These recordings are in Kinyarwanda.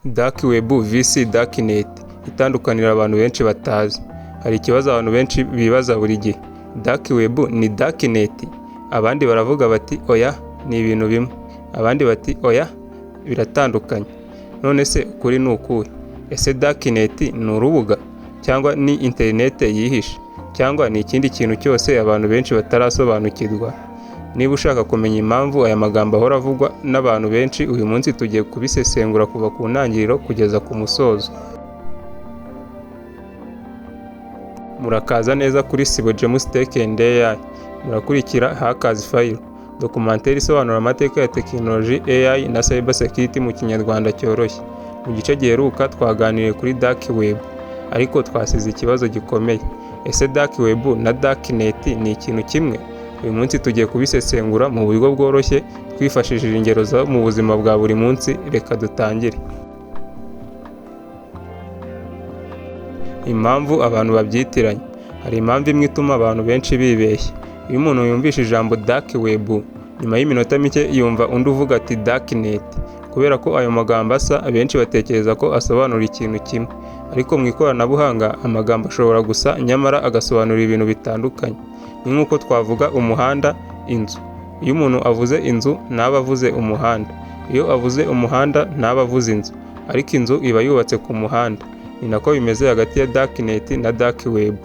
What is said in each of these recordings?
Dark web vs darknet, itandukaniro abantu benshi batazi. Hari ikibazo abantu benshi bibaza buri gihe, dark web ni darknet? Abandi baravuga bati oya ni ibintu bimwe, abandi bati oya biratandukanye. None se ukuri ni ukuhe? Ese darknet ni urubuga cyangwa ni internet yihishe, cyangwa ni ikindi kintu cyose abantu benshi batarasobanukirwa? Niba ushaka kumenya impamvu aya magambo ahora avugwa n'abantu benshi, uyu munsi tugiye kubisesengura kuva ku ntangiriro kugeza ku musozo. Murakaza neza kuri Sibo James Tech and AI. Murakurikira Hackers File, documentary isobanura amateka ya tekinoloji, AI na cyber security mu kinyarwanda cyoroshye. Mu gice giheruka twaganiriye kuri dark web, ariko twasize ikibazo gikomeye. Ese dark web na darknet ni ikintu kimwe? Uyu munsi tugiye kubisesengura mu buryo bworoshye twifashishije ingero zo mu buzima bwa buri munsi. Reka dutangire. Impamvu abantu babyitiranya. Hari impamvu imwe ituma abantu benshi bibeshya. Iyo umuntu yumvishe ijambo dark web, nyuma y'iminota mike yumva undi uvuga ati darknet. Kubera ko ayo magambo asa, abenshi batekereza ko asobanura ikintu kimwe. Ariko mu ikoranabuhanga amagambo ashobora gusa, nyamara agasobanura ibintu bitandukanye. Ni nk'uko twavuga umuhanda, inzu. Iyo umuntu avuze inzu ntaba avuze umuhanda. Iyo avuze umuhanda ntaba avuze inzu. Ariko inzu iba yubatse ku muhanda. Ni nako bimeze hagati ya darknet na dark web.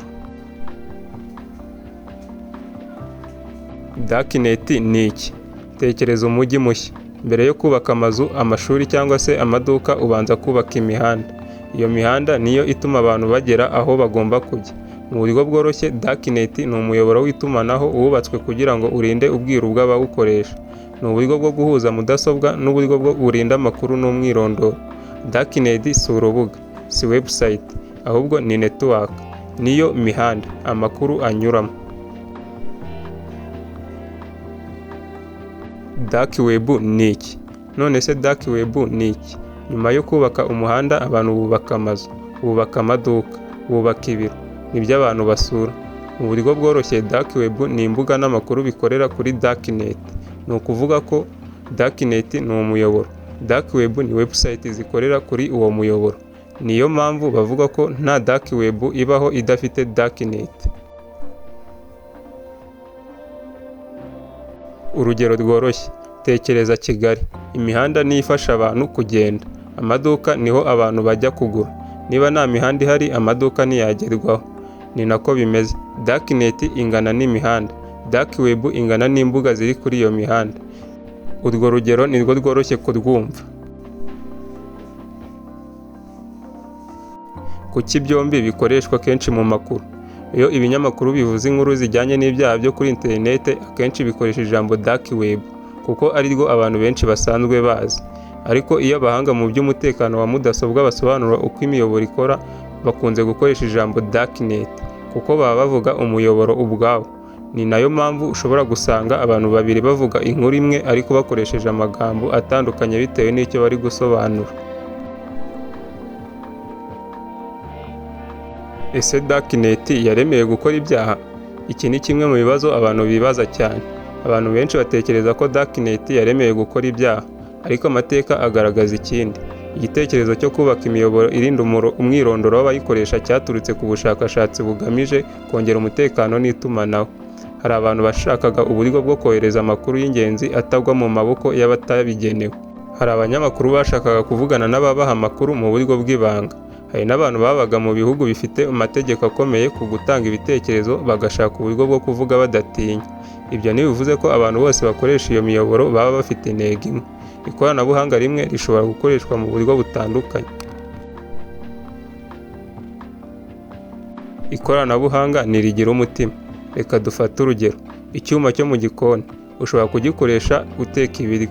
Darknet ni iki? Tekereza umujyi mushya. Mbere yo kubaka amazu, amashuri cyangwa se amaduka, ubanza kubaka imihanda. Iyo mihanda niyo ituma abantu bagera aho bagomba kujya. Mu buryo bworoshye, darknet ni umuyoboro w'itumanaho wubatswe kugira ngo urinde ubwiru bw'abawukoresha. Ni uburyo bwo guhuza mudasobwa n'uburyo bwo burinda amakuru n'umwirondoro. Darknet si urubuga, si website, ahubwo ni network. Niyo mihanda amakuru anyuramo. Dark web ni iki? None se dark web ni iki? Nyuma yo kubaka umuhanda, abantu bubaka amazu, bubaka amaduka, bubaka ibiro. Nibyo abantu basura. Mu buryo bworoshye, dark web ni imbuga n'amakuru bikorera kuri darknet. Ni ukuvuga ko darknet ni umuyoboro, dark web ni website zikorera kuri uwo muyoboro. Niyo mpamvu bavuga ko nta dark web ibaho idafite darknet. Urugero rworoshye, tekereza Kigali. Imihanda niyo ifasha abantu kugenda. Amaduka niho abantu bajya kugura. Niba nta mihanda ihari, amaduka ntiyagerwaho. Ni nako bimeze. Darknet ingana n'imihanda, dark web ingana n'imbuga ziri kuri iyo mihanda. Urwo rugero nirwo rworoshye kurwumva. Kuki byombi bikoreshwa kenshi mu makuru? Iyo ibinyamakuru bivuze inkuru zijyanye n'ibyaha byo kuri internet, akenshi bikoresha ijambo dark web kuko ari rwo abantu benshi basanzwe bazi. Ariko iyo abahanga mu by'umutekano wa mudasobwa basobanura uko imiyoboro ikora, bakunze gukoresha ijambo darknet kuko baba bavuga umuyoboro ubwawo. Ni nayo mpamvu ushobora gusanga abantu babiri bavuga inkuru imwe ariko bakoresheje amagambo atandukanye bitewe n'icyo bari gusobanura. Ese darknet yaremewe gukora ibyaha? Iki ni kimwe mu bibazo abantu bibaza cyane. Abantu benshi batekereza ko darknet yaremewe gukora ibyaha, ariko amateka agaragaza ikindi. Igitekerezo cyo kubaka imiyoboro irinda umwirondoro w'abayikoresha cyaturutse ku bushakashatsi bugamije kongera umutekano n'itumanaho. Hari abantu bashakaga uburyo bwo kohereza amakuru y'ingenzi atagwa mu maboko y'abatabigenewe. Hari abanyamakuru bashakaga kuvugana n'ababaha amakuru mu buryo bw'ibanga. Hari n'abantu babaga mu bihugu bifite amategeko akomeye ku gutanga ibitekerezo, bagashaka uburyo bwo kuvuga badatinya. Ibyo ntibivuze ko abantu bose bakoresha iyo miyoboro baba bafite intego imwe. Ikoranabuhanga rimwe rishobora gukoreshwa mu buryo butandukanye. Ikoranabuhanga ntirigira umutima. Reka dufate urugero. Icyuma cyo mu gikoni ushobora kugikoresha uteka ibiryo,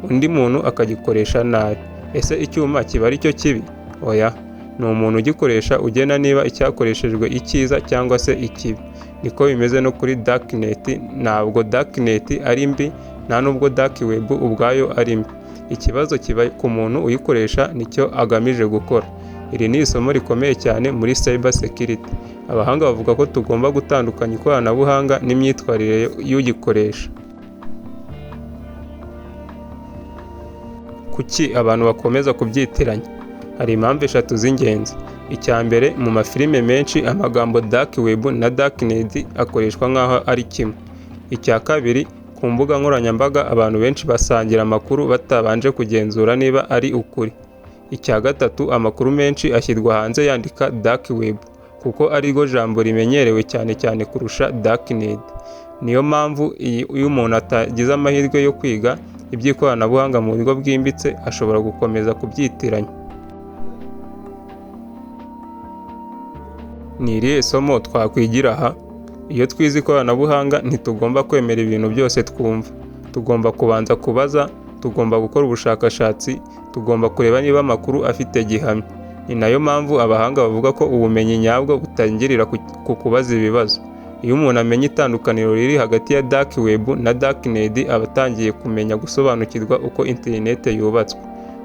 undi muntu akagikoresha nabi. Ese icyuma kiba ari cyo kibi? Oya, ni umuntu ugikoresha ugena niba icyakoreshejwe icyiza cyangwa se ikibi. Niko bimeze no kuri darknet. Ntabwo darknet ari mbi, nta nubwo dark web ubwayo ari mbi. Ikibazo kiba ku muntu uyikoresha nicyo agamije gukora. Iri ni isomo rikomeye cyane muri cyber security. Abahanga bavuga ko tugomba gutandukanya ikoranabuhanga n'imyitwarire y'ugikoresha. Kuki abantu bakomeza kubyitiranya? Hari impamvu eshatu z'ingenzi. Icya mbere, mu mafilime menshi amagambo dark web na darknet akoreshwa nk'aho ari kimwe. Icya kabiri, ku mbuga nkoranyambaga abantu benshi basangira amakuru batabanje kugenzura niba ari ukuri. Icya gatatu, amakuru menshi ashyirwa hanze yandika dark web kuko ariryo jambo rimenyerewe cyane kurusha darknet. Niyo mpamvu iyo umuntu atagize amahirwe yo kwiga iby'ikoranabuhanga mu buryo bwimbitse ashobora gukomeza kubyitiranya. Ni irihe somo twakwigira aha? Iyo twize ikoranabuhanga ntitugomba kwemera ibintu byose twumva. Tugomba kubanza kubaza, tugomba gukora ubushakashatsi, tugomba kureba niba amakuru afite gihamya. Ni nayo mpamvu abahanga bavuga ko ubumenyi nyabwo butangirira ku kubaza ibibazo. Iyo umuntu amenya itandukaniro riri hagati ya dark web na darknet aba atangiye kumenya gusobanukirwa uko internet yubatswe.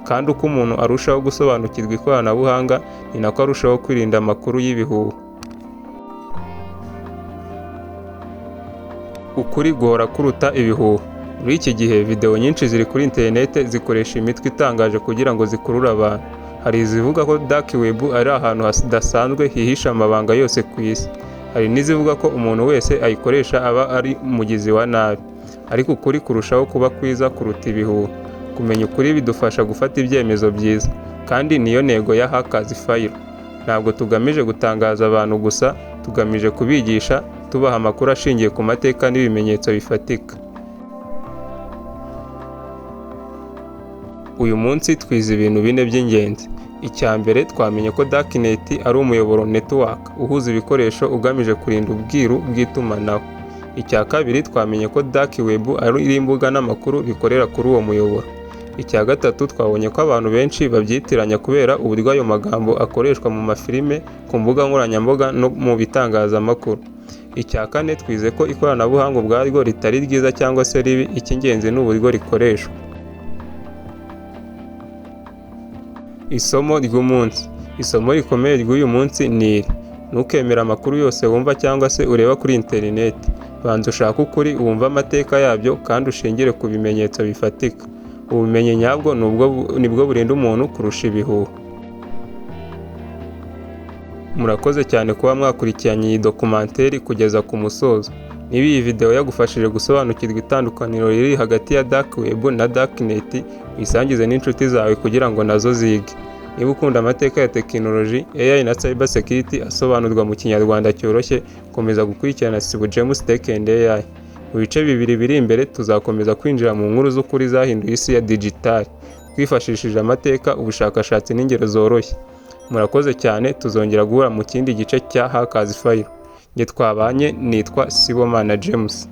Kandi uko umuntu arushaho gusobanukirwa ikoranabuhanga ni nako arushaho kwirinda amakuru y'ibihuha. Ukuri guhora kuruta ibihuha. Muri iki gihe video nyinshi ziri kuri internet zikoresha imitwe itangaje kugira ngo zikurure abantu. Hari izivuga ko dark web ari ahantu hadasanzwe hihisha amabanga yose ku isi. Hari n'izivuga ko umuntu wese ayikoresha aba ari umugizi wa nabi. Ariko ukuri kurushaho kuba kwiza kuruta ibihuha. Kumenya ukuri bidufasha gufata ibyemezo byiza, kandi niyo ntego ya Hackers File. Ntabwo tugamije gutangaza abantu gusa, tugamije kubigisha, tubaha amakuru ashingiye ku mateka n'ibimenyetso bifatika. Uyu munsi twize ibintu bine by'ingenzi. Icya mbere, twamenye ko darknet ari umuyoboro network uhuza ibikoresho ugamije kurinda ubwiru bw'itumanaho. Icya kabiri, twamenye ko dark web ari imbuga n'amakuru bikorera kuri uwo muyoboro. Icya gatatu, twabonye ko abantu benshi babyitiranya kubera uburyo ayo magambo akoreshwa mu mafilime, ku mbuga nkoranyambaga no mu bitangazamakuru. Icya kane, twize ko ikoranabuhanga ubwaryo ritari ryiza cyangwa se ribi, icy'ingenzi ni uburyo rikoreshwa. Isomo ry'umunsi. Isomo rikomeye ry'uyu munsi ni iri: ntukemere amakuru yose wumva cyangwa se ureba kuri internet. Banza ushake ukuri, wumve amateka yabyo, kandi ushingire ku bimenyetso bifatika. Ubumenyi nyabwo nibwo burinda umuntu kurusha ibihuha. Murakoze cyane kuba mwakurikiranye iyi dokumenteri kugeza ku musozo. Niba iyi video yagufashije gusobanukirwa itandukaniro riri hagati ya dark web na darknet, wisangize n'inshuti zawe kugira ngo nazo zige. Niba ukunda amateka ya tekinoloji, AI na cyber security asobanurwa mu Kinyarwanda cyoroshye, komeza gukurikirana Sibo James Tech and AI. Mu bice bibiri biri imbere tuzakomeza kwinjira mu nkuru z'ukuri zahinduye isi ya digital, twifashishije amateka, ubushakashatsi n'ingero zoroshye. Murakoze cyane, tuzongera guhura mu kindi gice cya Hackers File. Nge twabanye nitwa Sibomana James.